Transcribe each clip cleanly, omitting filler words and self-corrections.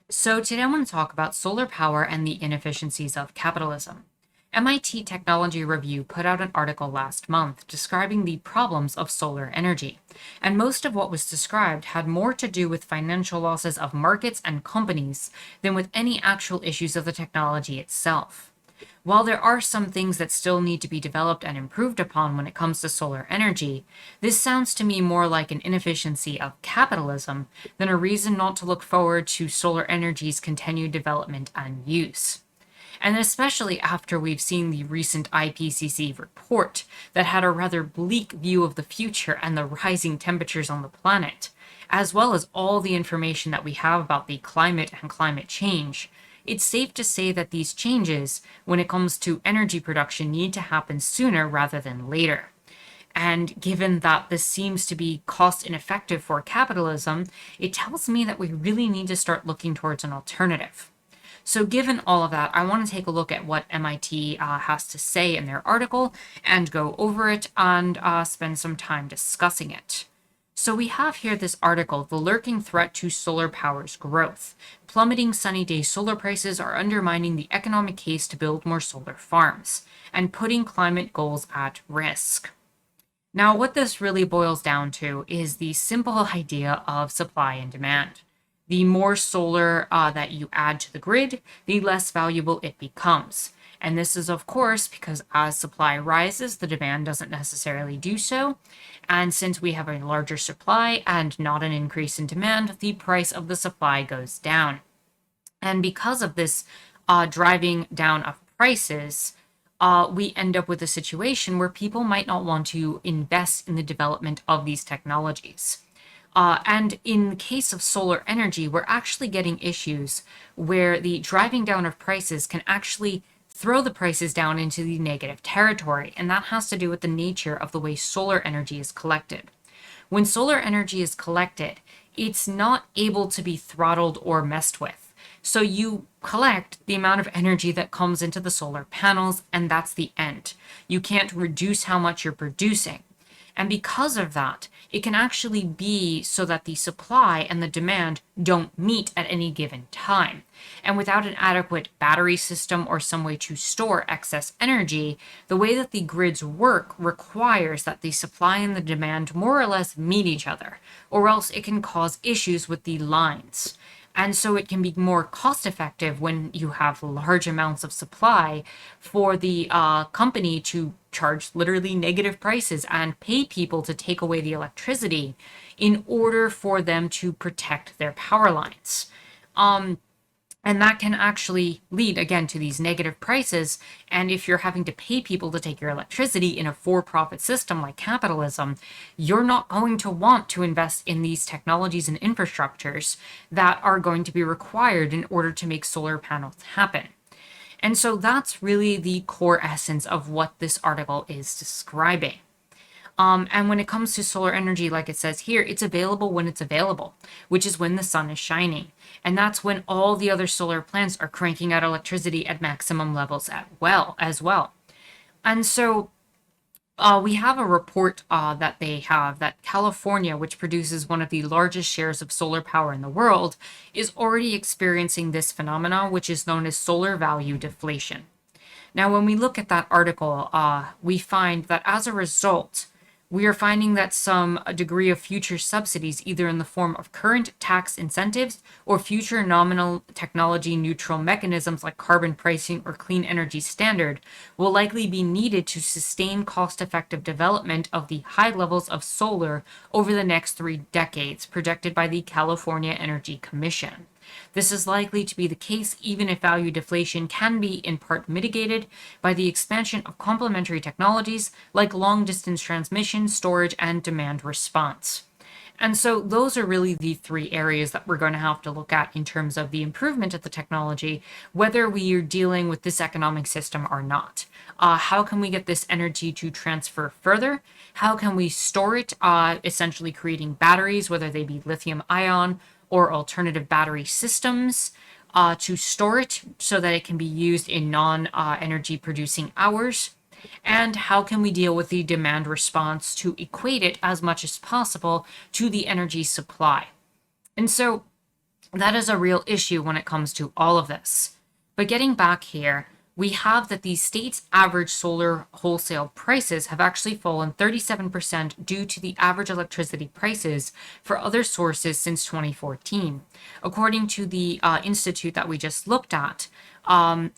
So, today I want to talk about solar power and the inefficiencies of capitalism. MIT Technology Review put out an article last month describing the problems of solar energy, and most of what was described had more to do with financial losses of markets and companies than with any actual issues of the technology itself. While there are some things that still need to be developed and improved upon when it comes to solar energy, this sounds to me more like an inefficiency of capitalism than a reason not to look forward to solar energy's continued development and use. And especially after we've seen the recent IPCC report that had a rather bleak view of the future and the rising temperatures on the planet, as well as all the information that we have about the climate and climate change, it's safe to say that these changes, when it comes to energy production, need to happen sooner rather than later. And given that this seems to be cost ineffective for capitalism, it tells me that we really need to start looking towards an alternative. So, given all of that, I want to take a look at what MIT has to say in their article and go over it and spend some time discussing it. So we have here this article, The Lurking Threat to Solar Power's Growth. Plummeting sunny day solar prices are undermining the economic case to build more solar farms and putting climate goals at risk. Now, what this really boils down to is the simple idea of supply and demand. The more solar that you add to the grid, the less valuable it becomes. And this is, of course, because as supply rises, the demand doesn't necessarily do so. And since we have a larger supply and not an increase in demand, the price of the supply goes down. And because of this driving down of prices, we end up with a situation where people might not want to invest in the development of these technologies. And in the case of solar energy, we're actually getting issues where the driving down of prices can actually throw the prices down into the negative territory, and that has to do with the nature of the way solar energy is collected. When solar energy is collected, it's not able to be throttled or messed with. So you collect the amount of energy that comes into the solar panels, and that's the end. You can't reduce how much you're producing. And because of that, it can actually be so that the supply and the demand don't meet at any given time. And without an adequate battery system or some way to store excess energy, the way that the grids work requires that the supply and the demand more or less meet each other, or else it can cause issues with the lines. And so it can be more cost effective when you have large amounts of supply for the company to charge literally negative prices and pay people to take away the electricity in order for them to protect their power lines. And that can actually lead, again, to these negative prices. And if you're having to pay people to take your electricity in a for-profit system like capitalism, you're not going to want to invest in these technologies and infrastructures that are going to be required in order to make solar panels happen. And so that's really the core essence of what this article is describing. And when it comes to solar energy, like it says here, it's available when it's available, which is when the sun is shining. And that's when all the other solar plants are cranking out electricity at maximum levels as well. And so we have a report that they have that California, which produces one of the largest shares of solar power in the world, is already experiencing this phenomenon, which is known as solar value deflation. Now, when we look at that article, we find that as a result, we are finding that some degree of future subsidies, either in the form of current tax incentives or future nominal technology neutral mechanisms like carbon pricing or clean energy standard, will likely be needed to sustain cost effective development of the high levels of solar over the next 3 decades, projected by the California Energy Commission. This is likely to be the case even if value deflation can be in part mitigated by the expansion of complementary technologies like long-distance transmission, storage, and demand response. And so those are really the 3 areas that we're going to have to look at in terms of the improvement of the technology, whether we are dealing with this economic system or not. How can we get this energy to transfer further? How can we store it, essentially creating batteries, whether they be lithium ion or alternative battery systems to store it so that it can be used in non-energy producing hours? And how can we deal with the demand response to equate it as much as possible to the energy supply? And so That is a real issue when it comes to all of this. But getting back here, we have that the state's average solar wholesale prices have actually fallen 37% due to the average electricity prices for other sources since 2014. According to the institute that we just looked at,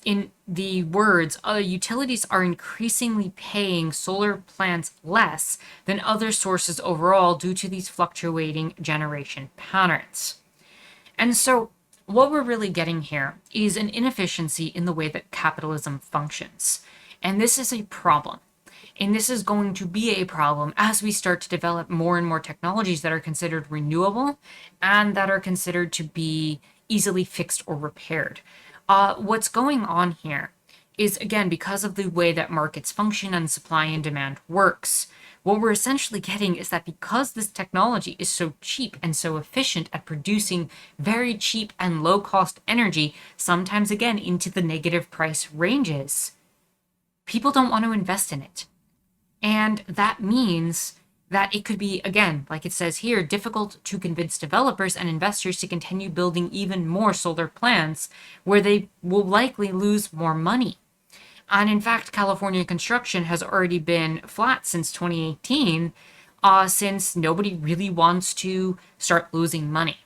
in the words, utilities are increasingly paying solar plants less than other sources overall due to these fluctuating generation patterns. And so, what we're really getting here is an inefficiency in the way that capitalism functions. And this is a problem. And this is going to be a problem as we start to develop more and more technologies that are considered renewable and that are considered to be easily fixed or repaired. What's going on here is, again, because of the way that markets function and supply and demand works, what we're essentially getting is that because this technology is so cheap and so efficient at producing very cheap and low cost energy, sometimes again into the negative price ranges, people don't want to invest in it. And that means that it could be, again, like it says here, difficult to convince developers and investors to continue building even more solar plants where they will likely lose more money. And in fact, California construction has already been flat since 2018, since nobody really wants to start losing money.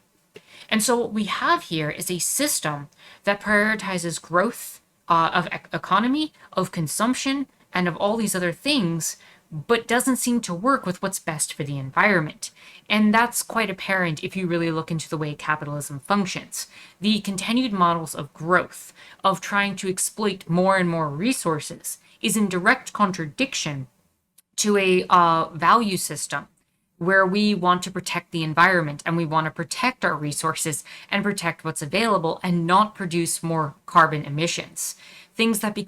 And so what we have here is a system that prioritizes growth of economy, of consumption, and of all these other things, but doesn't seem to work with what's best for the environment. And that's quite apparent if you really look into the way capitalism functions. The continued models of growth, of trying to exploit more and more resources, is in direct contradiction to a value system where we want to protect the environment and we want to protect our resources and protect what's available and not produce more carbon emissions. Things that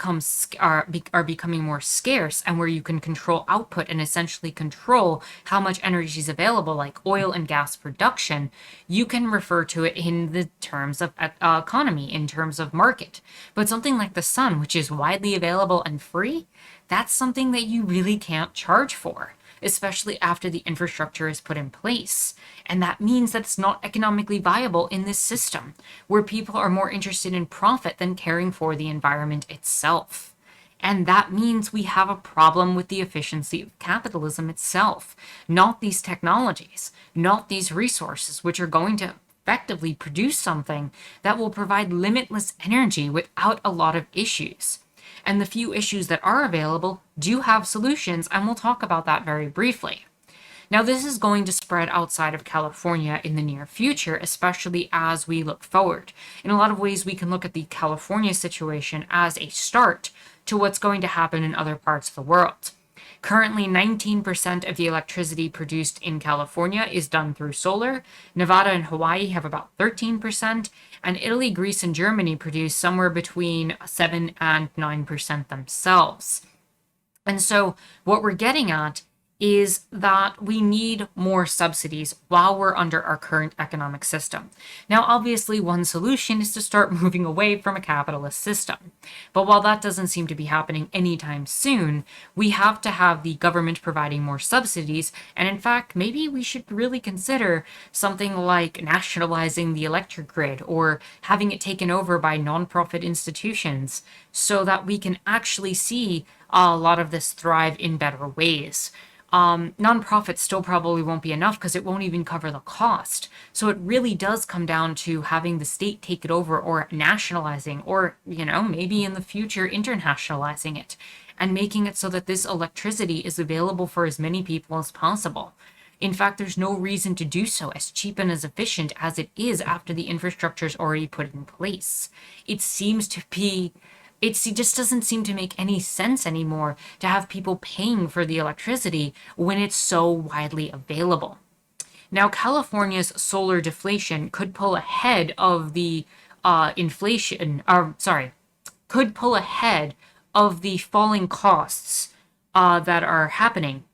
are becoming more scarce and where you can control output and essentially control how much energy is available, like oil and gas production, you can refer to it in the terms of economy, in terms of market. But something like the sun, which is widely available and free, that's something that you really can't charge for, especially after the infrastructure is put in place. And that means that it's not economically viable in this system, where people are more interested in profit than caring for the environment itself. And that means we have a problem with the efficiency of capitalism itself, not these technologies, not these resources, which are going to effectively produce something that will provide limitless energy without a lot of issues. And the few issues that are available do have solutions, and we'll talk about that very briefly. Now, this is going to spread outside of California in the near future, especially as we look forward. In a lot of ways, we can look at the California situation as a start to what's going to happen in other parts of the world. Currently, 19% of the electricity produced in California is done through solar. Nevada and Hawaii have about 13%, and Italy, Greece, and Germany produce somewhere between 7 and 9% themselves. And so, what we're getting at is that we need more subsidies while we're under our current economic system. Now, obviously, one solution is to start moving away from a capitalist system. But while that doesn't seem to be happening anytime soon, we have to have the government providing more subsidies. And in fact, maybe we should really consider something like nationalizing the electric grid or having it taken over by nonprofit institutions so that we can actually see a lot of this thrive in better ways. Nonprofits still probably won't be enough because it won't even cover the cost. So it really does come down to having the state take it over or nationalizing or, maybe in the future internationalizing it and making it so that this electricity is available for as many people as possible. In fact, there's no reason to do so as cheap and as efficient as it is after the infrastructure is already put in place. It just doesn't seem to make any sense anymore to have people paying for the electricity when it's so widely available. Now, California's solar deflation could pull ahead of the could pull ahead of the falling costs that are happening.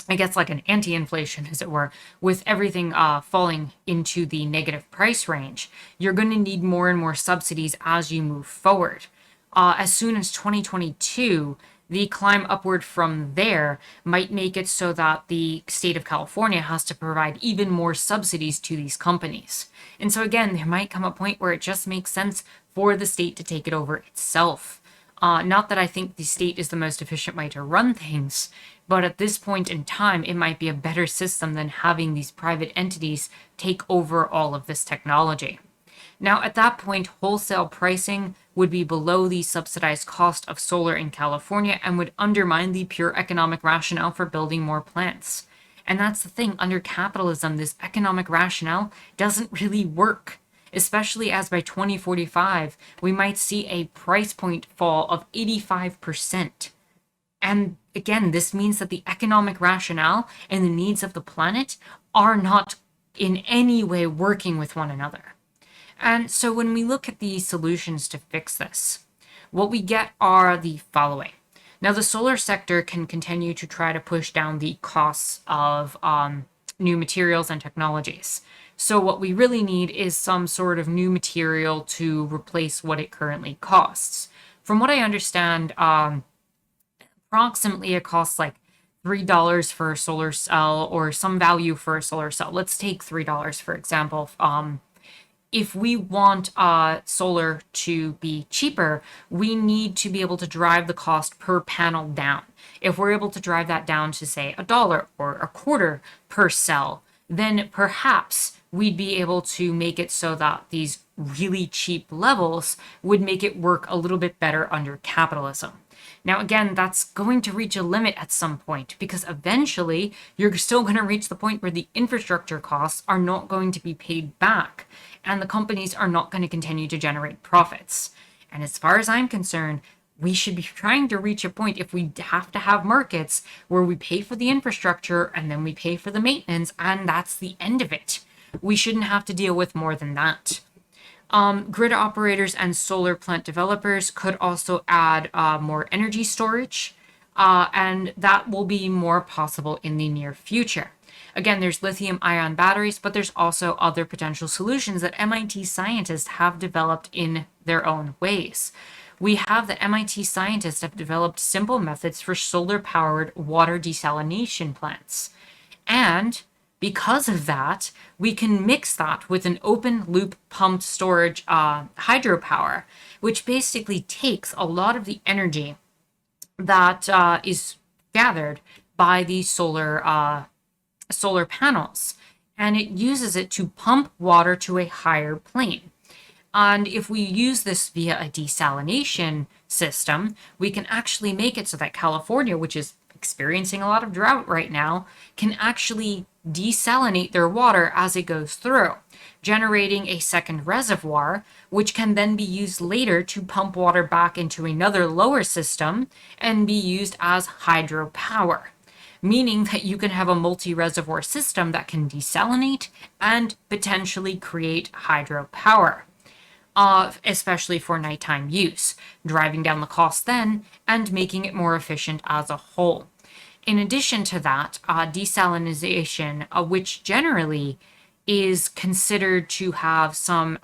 I guess like an anti-inflation, as it were, with everything falling into the negative price range. You're going to need more and more subsidies as you move forward. As soon as 2022, the climb upward from there might make it so that the state of California has to provide even more subsidies to these companies. And so, again, there might come a point where it just makes sense for the state to take it over itself. Not that I think the state is the most efficient way to run things, but at this point in time, it might be a better system than having these private entities take over all of this technology. Now, at that point, wholesale pricing would be below the subsidized cost of solar in California and would undermine the pure economic rationale for building more plants. And that's the thing, under capitalism, this economic rationale doesn't really work, especially as by 2045, we might see a price point fall of 85%. And again, this means that the economic rationale and the needs of the planet are not in any way working with one another. And so when we look at the solutions to fix this, what we get are the following. Now, the solar sector can continue to try to push down the costs of new materials and technologies. So what we really need is some sort of new material to replace what it currently costs. From what I understand, approximately it costs like $3 for a solar cell or some value for a solar cell. Let's take $3, for example. If we want solar to be cheaper, we need to be able to drive the cost per panel down. If we're able to drive that down to, say, $1 or a quarter per cell, then perhaps we'd be able to make it so that these really cheap levels would make it work a little bit better under capitalism. Now, again, that's going to reach a limit at some point because eventually you're still going to reach the point where the infrastructure costs are not going to be paid back and the companies are not going to continue to generate profits. And as far as I'm concerned, we should be trying to reach a point if we have to have markets where we pay for the infrastructure and then we pay for the maintenance, and that's the end of it. We shouldn't have to deal with more than that. Grid operators and solar plant developers could also add more energy storage, and that will be more possible in the near future. Again, there's lithium-ion batteries, but there's also other potential solutions that MIT scientists have developed in their own ways. We have that MIT scientists have developed simple methods for solar-powered water desalination plants. And because of that, we can mix that with an open loop pumped storage hydropower, which basically takes a lot of the energy that is gathered by these solar panels, and it uses it to pump water to a higher plane. And if we use this via a desalination system, we can actually make it so that California, which is experiencing a lot of drought right now, can actually desalinate their water as it goes through, generating a second reservoir, which can then be used later to pump water back into another lower system and be used as hydropower, meaning that you can have a multi-reservoir system that can desalinate and potentially create hydropower, especially for nighttime use, driving down the cost then and making it more efficient as a whole. In addition to that, desalination, which generally is considered to have some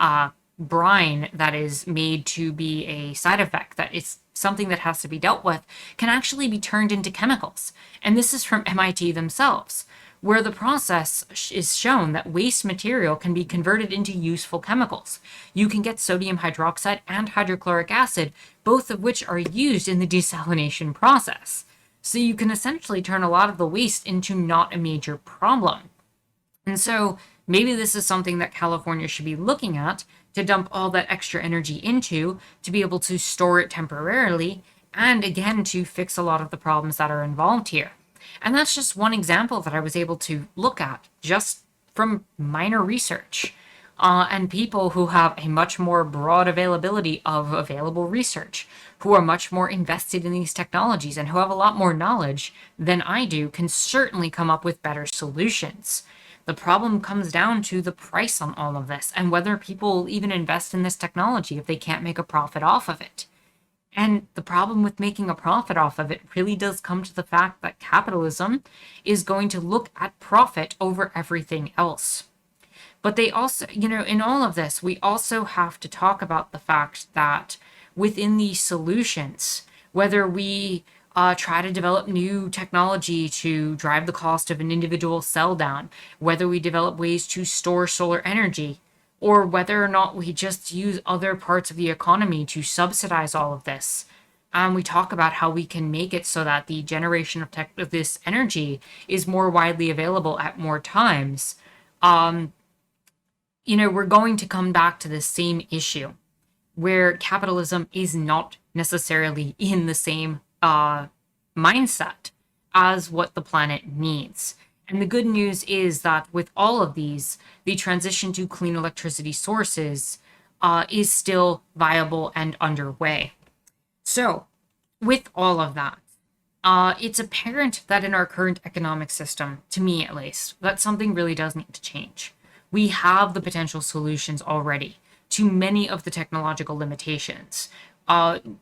brine that is made to be a side effect, that is something that has to be dealt with, can actually be turned into chemicals. And this is from MIT themselves, where the process is shown that waste material can be converted into useful chemicals. You can get sodium hydroxide and hydrochloric acid, both of which are used in the desalination process. So you can essentially turn a lot of the waste into not a major problem. And so maybe this is something that California should be looking at to dump all that extra energy into, to be able to store it temporarily, and again, to fix a lot of the problems that are involved here. And that's just one example that I was able to look at just from minor research. And people who have a much more broad availability of available research, who are much more invested in these technologies and who have a lot more knowledge than I do, can certainly come up with better solutions. The problem comes down to the price on all of this and whether people will even invest in this technology if they can't make a profit off of it. And the problem with making a profit off of it really does come to the fact that capitalism is going to look at profit over everything else. But they also, in all of this, we also have to talk about the fact that within these solutions, whether we try to develop new technology to drive the cost of an individual cell down, whether we develop ways to store solar energy, or whether or not we just use other parts of the economy to subsidize all of this. We talk about how we can make it so that the generation of this energy is more widely available at more times. We're going to come back to the same issue where capitalism is not necessarily in the same mindset as what the planet needs. And the good news is that with all of these, the transition to clean electricity sources is still viable and underway. So, with all of that, it's apparent that in our current economic system, to me at least, that something really does need to change. We have the potential solutions already to many of the technological limitations.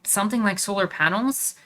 Something like solar panels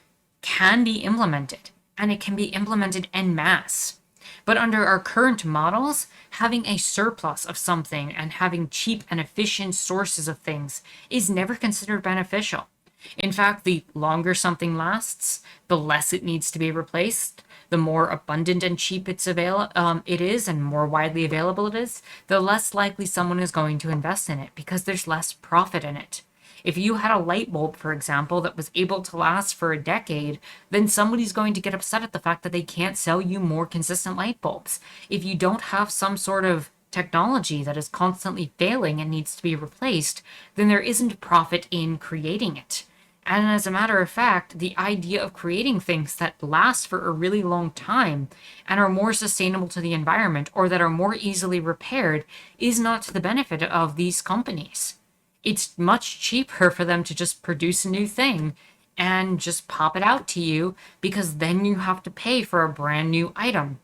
can be implemented, and it can be implemented en masse. But under our current models, having a surplus of something and having cheap and efficient sources of things is never considered beneficial. In fact, the longer something lasts, the less it needs to be replaced, the more abundant and cheap it is and more widely available it is, the less likely someone is going to invest in it because there's less profit in it. If you had a light bulb, for example, that was able to last for a decade, then somebody's going to get upset at the fact that they can't sell you more consistent light bulbs. If you don't have some sort of technology that is constantly failing and needs to be replaced, then there isn't profit in creating it. And as a matter of fact, the idea of creating things that last for a really long time and are more sustainable to the environment or that are more easily repaired is not to the benefit of these companies. It's much cheaper for them to just produce a new thing and just pop it out to you because then you have to pay for a brand new item.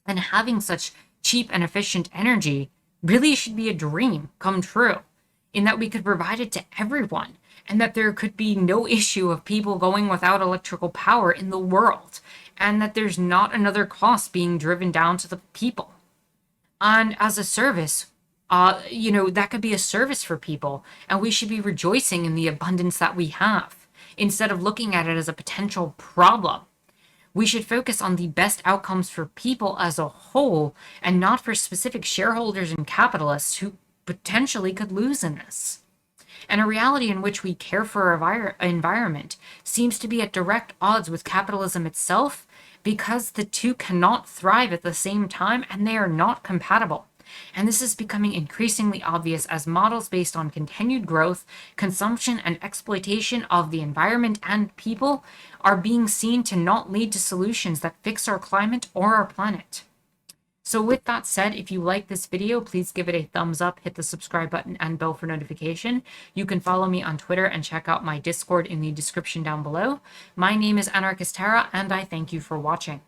And having such cheap and efficient energy really should be a dream come true, in that we could provide it to everyone and that there could be no issue of people going without electrical power in the world, and that there's not another cost being driven down to the people. And as a service, that could be a service for people, and we should be rejoicing in the abundance that we have, instead of looking at it as a potential problem. We should focus on the best outcomes for people as a whole, and not for specific shareholders and capitalists who potentially could lose in this. And a reality in which we care for our environment seems to be at direct odds with capitalism itself, because the two cannot thrive at the same time and they are not compatible. And this is becoming increasingly obvious as models based on continued growth, consumption, and exploitation of the environment and people are being seen to not lead to solutions that fix our climate or our planet. So with that said, if you like this video, please give it a thumbs up, hit the subscribe button and bell for notification. You can follow me on Twitter and check out my Discord in the description down below. My name is Anarchist Tara, and I thank you for watching.